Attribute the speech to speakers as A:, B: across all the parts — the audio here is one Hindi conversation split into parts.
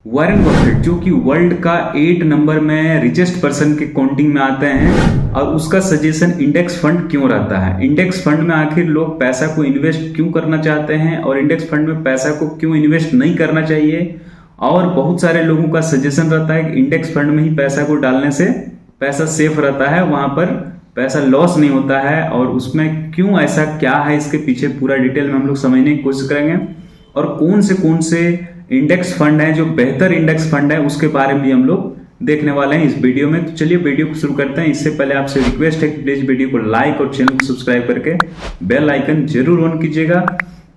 A: वॉरेन बफेट जो कि वर्ल्ड का 8 नंबर में रिचेस्ट पर्सन के काउंटिंग में आते हैं और उसका सजेशन इंडेक्स फंड क्यों रहता है। इंडेक्स फंड में आखिर लोग पैसा को इन्वेस्ट क्यों करना चाहते हैं और इंडेक्स फंड में पैसा को क्यों इन्वेस्ट नहीं करना चाहिए। और बहुत सारे लोगों का सजेशन रहता है कि इंडेक्स फंड में ही पैसा को डालने से पैसा सेफ रहता है, वहां पर पैसा लॉस नहीं होता है। और उसमें क्यों ऐसा क्या है, इसके पीछे पूरा डिटेल में हम लोग समझने की कोशिश करेंगे। और कौन से इंडेक्स फंड है जो बेहतर इंडेक्स फंड है उसके बारे में भी हम लोग देखने वाले हैं इस वीडियो में। तो चलिए वीडियो को शुरू करते हैं। इससे पहले आपसे रिक्वेस्ट है कि प्लीज वीडियो को लाइक और चैनल को सब्सक्राइब करके बेल आइकन जरूर ऑन कीजिएगा।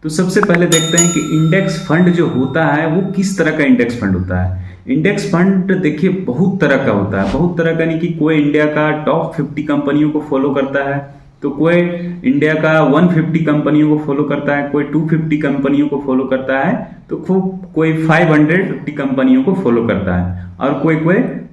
A: तो सबसे पहले देखते हैं कि इंडेक्स फंड जो होता है वो किस तरह का इंडेक्स फंड होता है। इंडेक्स फंड देखिए बहुत तरह का होता है, बहुत तरह का, नहीं कि कोई इंडिया का टॉप 50 कंपनियों को फॉलो करता है, तो कोई इंडिया का 150 कंपनियों को फॉलो करता है, कोई 250 कंपनियों को फॉलो करता है, तो खूब कोई 550 कंपनियों को फॉलो करता है, और कोई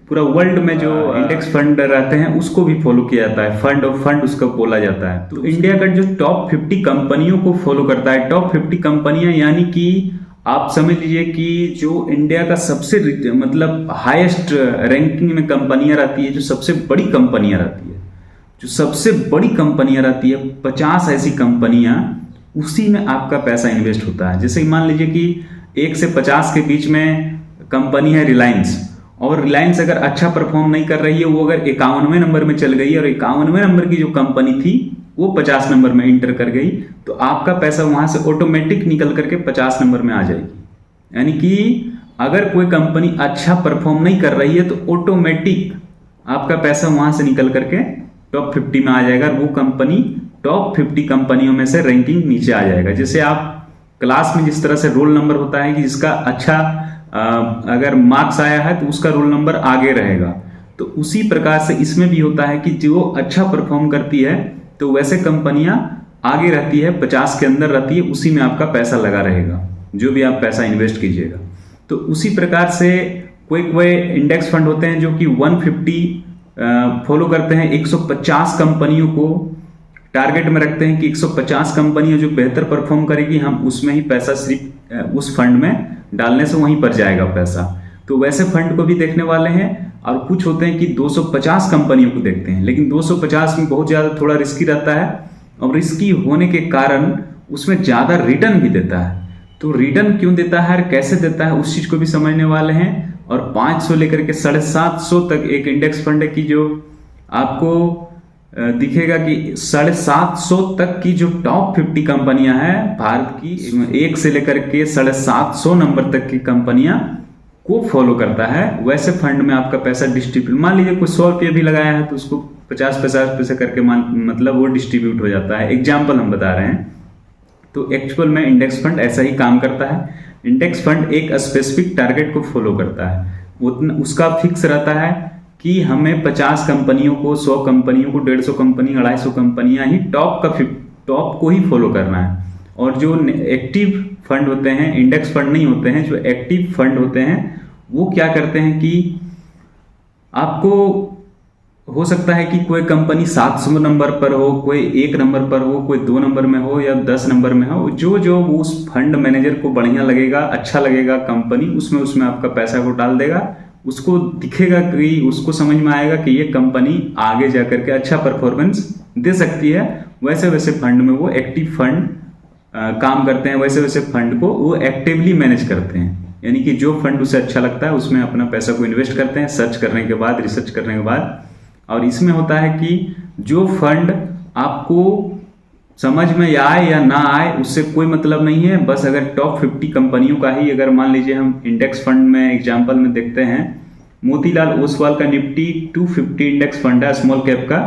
A: पूरा वर्ल्ड में जो इंडेक्स फंड रहते हैं उसको भी फॉलो किया जाता है। फंड ऑफ फंड उसका बोला जाता है। तो इंडिया का जो टॉप 50 कंपनियों को फॉलो करता है, टॉप 50 कंपनियां यानी कि आप समझ लीजिए कि जो इंडिया का सबसे मतलब हाईएस्ट रैंकिंग में कंपनियां रहती है, जो सबसे बड़ी कंपनियां रहती है, जो सबसे बड़ी कंपनियां रहती है 50 ऐसी कंपनियां, उसी में आपका पैसा इन्वेस्ट होता है। जैसे मान लीजिए कि 1 से 50 के बीच में कंपनी है रिलायंस, और रिलायंस अगर अच्छा परफॉर्म नहीं कर रही है, वो अगर 51वें नंबर में चल गई और 51वें नंबर की जो कंपनी थी वो 50 नंबर में इंटर कर गई, तो आपका पैसा वहां से ऑटोमेटिक निकल करके 50 नंबर में आ जाएगी। यानी कि अगर कोई कंपनी अच्छा परफॉर्म नहीं कर रही है तो ऑटोमेटिक आपका पैसा वहां से निकल करके टॉप 50 में आ जाएगा। वो कंपनी टॉप 50 कंपनियों में से रैंकिंग नीचे आ जाएगा। जैसे आप क्लास में जिस तरह से रोल नंबर होता है कि जिसका अच्छा अगर मार्क्स आया है तो उसका रोल नंबर आगे रहेगा, तो उसी प्रकार से इसमें भी होता है कि जो अच्छा परफॉर्म करती है तो वैसे कंपनियां आगे रहती है, 50 के अंदर रहती है, उसी में आपका पैसा लगा रहेगा जो भी आप पैसा इन्वेस्ट कीजिएगा। तो उसी प्रकार से कोई इंडेक्स फंड होते हैं जो कि 150 फॉलो करते हैं, 150 कंपनियों को टारगेट में रखते हैं कि 150 कंपनियां जो बेहतर परफॉर्म करेगी हम उसमें ही पैसा सिर्फ उस फंड में डालने से वहीं पर जाएगा पैसा। तो वैसे फंड को भी देखने वाले हैं। और कुछ होते हैं कि 250 कंपनियों को देखते हैं, लेकिन 250 में बहुत ज्यादा थोड़ा रिस्की रहता है, और रिस्की होने के कारण उसमें ज्यादा रिटर्न भी देता है। तो रिटर्न क्यों देता है और कैसे देता है उस चीज को भी समझने वाले हैं। और 500 लेकर के 750 तक एक इंडेक्स फंड है कि जो आपको दिखेगा कि 750 तक की जो टॉप 50 कंपनियां हैं भारत की, 1 से लेकर के 750 नंबर तक की कंपनियां को फॉलो करता है। वैसे फंड में आपका पैसा डिस्ट्रीब्यूट, मान लीजिए कोई 100 रुपये भी लगाया है तो उसको 50-50 पैसे करके मतलब वो डिस्ट्रीब्यूट हो जाता है। एग्जाम्पल हम बता रहे हैं। तो एक्चुअल में इंडेक्स फंड ऐसा ही काम करता है। इंडेक्स फंड एक स्पेसिफिक टारगेट को फॉलो करता है, उसका फिक्स रहता है कि हमें 50 कंपनियों को, 100 कंपनियों को, 150 कंपनी, 250 कंपनियां ही टॉप को ही फॉलो करना है। और जो एक्टिव फंड होते हैं, इंडेक्स फंड नहीं होते हैं, जो एक्टिव फंड होते हैं वो क्या करते हैं कि आपको हो सकता है कि कोई कंपनी 700 नंबर पर हो, कोई 1 नंबर पर हो, कोई 2 नंबर में हो या 10 नंबर में हो, जो उस फंड मैनेजर को बढ़िया लगेगा, अच्छा लगेगा कंपनी, उसमें आपका पैसा को डाल देगा। उसको दिखेगा कि उसको समझ में आएगा कि ये कंपनी आगे जाकर के अच्छा परफॉर्मेंस दे सकती है। वैसे फंड में वो एक्टिव फंड काम करते हैं। वैसे फंड को वो एक्टिवली मैनेज करते हैं, यानी कि जो फंड उसे अच्छा लगता है उसमें अपना पैसा को इन्वेस्ट करते हैं सर्च करने के बाद, रिसर्च करने के बाद। और इसमें होता है कि जो फंड आपको समझ में आए या ना आए उससे कोई मतलब नहीं है। बस अगर टॉप 50 कंपनियों का ही, अगर मान लीजिए हम इंडेक्स फंड में एग्जांपल में देखते हैं, मोतीलाल ओसवाल का निफ्टी 250 इंडेक्स फंड है, स्मॉल कैप का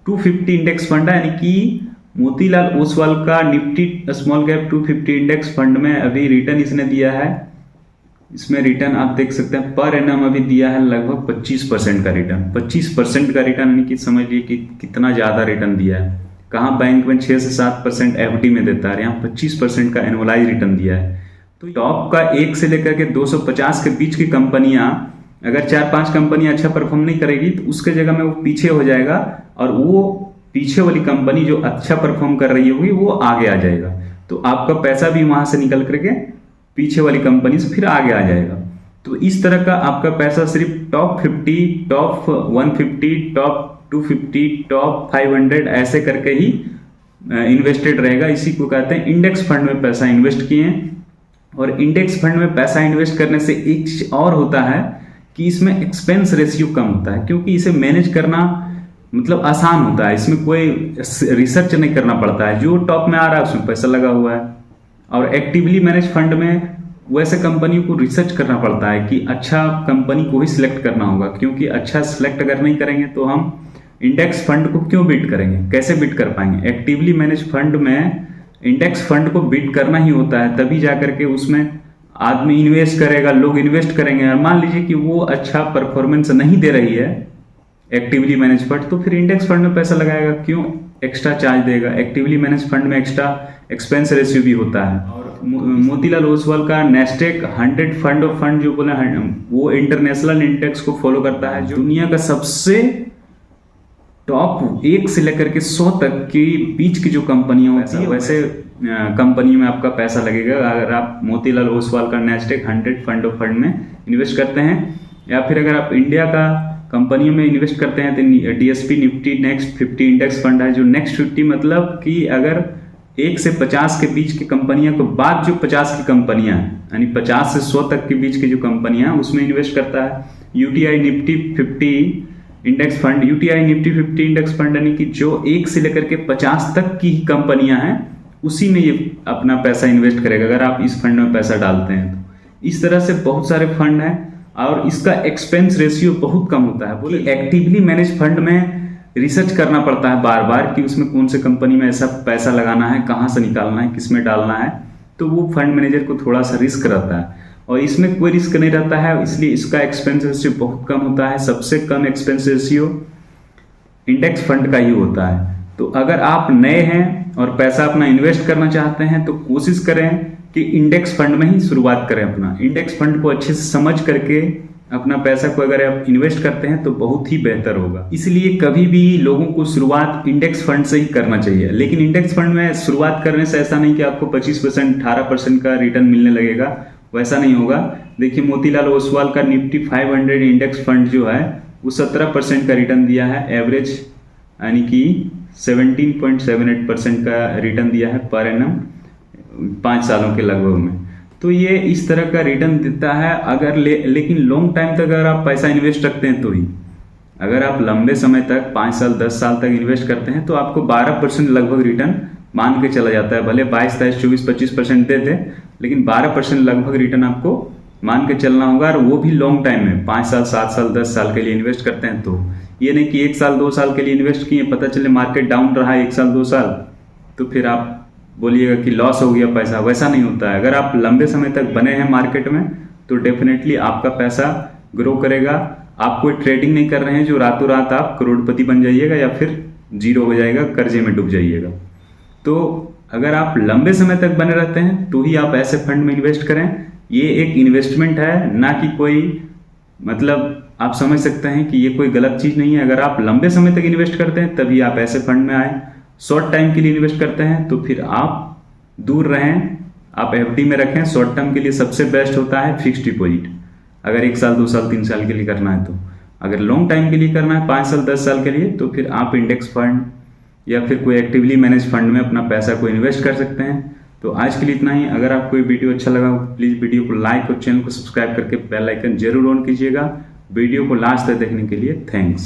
A: 250 इंडेक्स फंड है, यानी कि मोतीलाल ओसवाल का Nifty small cap 250 index fund में अभी रिटर्न इसने दिया है, इसमें रिटर्न आप देख सकते हैं पर एनम अभी दिया है लगभग 25% का रिटर्न। 25% का रिटर्न यानी कि समझ लिए कि कितना ज्यादा रिटर्न दिया है। कहाँ बैंक में 6 से 7% एफडी में देता है, यहाँ 25% का एनुअलाइज रिटर्न दिया है। तो टॉप का 1 से लेकर के 250 के बीच की कंपनियां, अगर 4-5 कंपनियां अच्छा परफॉर्म नहीं करेगी तो उसके जगह में वो पीछे हो जाएगा, और वो पीछे वाली कंपनी जो अच्छा परफॉर्म कर रही होगी वो आगे आ जाएगा। तो आपका पैसा भी वहां से निकल करके पीछे वाली कंपनी से फिर आगे आ जाएगा। तो इस तरह का आपका पैसा सिर्फ टॉप 50, टॉप 150, टॉप 250, टॉप 500 ऐसे करके ही इन्वेस्टेड रहेगा। इसी को कहते हैं इंडेक्स फंड में पैसा इन्वेस्ट किए। और इंडेक्स फंड में पैसा इन्वेस्ट करने से एक चीज और होता है कि इसमें एक्सपेंस रेशियो कम होता है, क्योंकि इसे मैनेज करना मतलब आसान होता है। इसमें कोई रिसर्च नहीं करना पड़ता है, जो टॉप में आ रहा है उसमें पैसा लगा हुआ है। और एक्टिवली मैनेज फंड में वैसे कंपनियों को रिसर्च करना पड़ता है कि अच्छा कंपनी को ही सिलेक्ट करना होगा, क्योंकि अच्छा सिलेक्ट अगर नहीं करेंगे तो हम इंडेक्स फंड को क्यों बीट करेंगे, कैसे बीट कर पाएंगे। एक्टिवली मैनेज फंड में इंडेक्स फंड को बीट करना ही होता है, तभी जाकर के उसमें आदमी इन्वेस्ट करेगा, लोग इन्वेस्ट करेंगे। और मान लीजिए कि वो अच्छा परफॉर्मेंस नहीं दे रही है एक्टिवली मैनेज फंड, तो फिर इंडेक्स फंड में पैसा लगाएगा, क्यों एक्स्ट्रा चार्ज देगा। एक्टिवली मैनेज फंड में एक्स्ट्रा एक्सपेंस रेशियो भी होता है। और मोतीलाल ओसवाल का नेस्टेक 100 फंड ऑफ फंड जो बोला है, वो इंटरनेशनल इंडेक्स को फॉलो करता है, जो दुनिया का सबसे टॉप 1 से लेकर के 100 तक के बीच की जो कंपनियां होती है, वैसे कंपनी में आपका पैसा लगेगा अगर आप मोतीलाल ओसवाल का नेस्टेक 100 फंड ऑफ फंड में इन्वेस्ट करते हैं। या फिर अगर आप इंडिया का कंपनियों में इन्वेस्ट करते हैं तो DSP Nifty next 50 index fund है, जो नेक्स्ट 50 मतलब कि अगर 1 से 50 के बीच की कंपनियां को बाद जो 50 की कंपनियां यानी 50 से 100 तक के बीच की जो कंपनियां उसमें इन्वेस्ट करता है। UTI Nifty 50 index fund, UTI Nifty 50 index fund यानी कि जो 1 से लेकर के 50 तक की कंपनियां हैं उसी में ये अपना पैसा इन्वेस्ट करेगा अगर आप इस फंड में पैसा डालते हैं तो। इस तरह से बहुत सारे फंड हैं और इसका एक्सपेंस रेशियो बहुत कम होता है। बोले एक्टिवली मैनेज फंड में रिसर्च करना पड़ता है बार बार कि उसमें कौन से कंपनी में ऐसा पैसा लगाना है, कहाँ से निकालना है, किस में डालना है, तो वो फंड मैनेजर को थोड़ा सा रिस्क रहता है। और इसमें कोई रिस्क नहीं रहता है, इसलिए इसका एक्सपेंस रेशियो बहुत कम होता है। सबसे कम एक्सपेंस रेशियो इंडेक्स फंड का ही होता है। तो अगर आप नए हैं और पैसा अपना इन्वेस्ट करना चाहते हैं तो कोशिश करें कि इंडेक्स फंड में ही शुरुआत करें अपना। इंडेक्स फंड को अच्छे से समझ करके अपना पैसा को अगर आप इन्वेस्ट करते हैं तो बहुत ही बेहतर होगा। इसलिए कभी भी लोगों को शुरुआत इंडेक्स फंड से ही करना चाहिए। लेकिन इंडेक्स फंड में शुरुआत करने से ऐसा नहीं कि आपको 25% 18% का रिटर्न मिलने लगेगा, वैसा नहीं होगा। देखिए मोतीलाल ओसवाल का निफ्टी 500 इंडेक्स फंड जो है वो 17% का रिटर्न दिया है एवरेज, यानी कि 17.78% का रिटर्न दिया है पर एनम 5 सालों के लगभग में। तो ये इस तरह का रिटर्न देता है अगर लेकिन लॉन्ग टाइम तक अगर आप पैसा इन्वेस्ट रखते हैं तो ही। अगर आप लंबे समय तक 5 साल 10 साल तक इन्वेस्ट करते हैं तो आपको 12% लगभग रिटर्न मान के चला जाता है। भले 22, 23, 24, 25% देते, लेकिन 12% लगभग रिटर्न आपको मान के चलना होगा। और वो भी लॉन्ग टाइम में 5 साल 7 साल 10 साल के लिए इन्वेस्ट करते हैं। तो ये नहीं कि 1 साल 2 साल के लिए इन्वेस्ट किए, पता चले मार्केट डाउन रहा 1 साल 2 साल तो फिर आप बोलिएगा कि लॉस हो गया पैसा, वैसा नहीं होता है। अगर आप लंबे समय तक बने हैं मार्केट में तो डेफिनेटली आपका पैसा ग्रो करेगा। आप कोई ट्रेडिंग नहीं कर रहे हैं जो रातों रात आप करोड़पति बन जाइएगा या फिर जीरो हो जाएगा, कर्जे में डूब जाइएगा। तो अगर आप लंबे समय तक बने रहते हैं तो ही आप ऐसे फंड में इन्वेस्ट करें। ये एक इन्वेस्टमेंट है, ना कि कोई मतलब आप समझ सकते हैं कि ये कोई गलत चीज नहीं है। अगर आप लंबे समय तक इन्वेस्ट करते हैं तभी आप ऐसे फंड में आए। शॉर्ट टाइम के लिए इन्वेस्ट करते हैं तो फिर आप दूर रहें, आप एफडी में रखें। शॉर्ट टर्म के लिए सबसे बेस्ट होता है फिक्स्ड डिपॉजिट, अगर 1 साल 2 साल 3 साल के लिए करना है तो। अगर लॉन्ग टाइम के लिए करना है 5 साल 10 साल के लिए तो फिर आप इंडेक्स फंड या फिर कोई एक्टिवली मैनेज फंड में अपना पैसा को इन्वेस्ट कर सकते हैं। तो आज के लिए इतना ही। अगर आपको ये वीडियो अच्छा लगा प्लीज वीडियो को लाइक और चैनल को सब्सक्राइब करके बेल आइकन जरूर ऑन कीजिएगा। वीडियो को लास्ट तक देखने के लिए थैंक्स।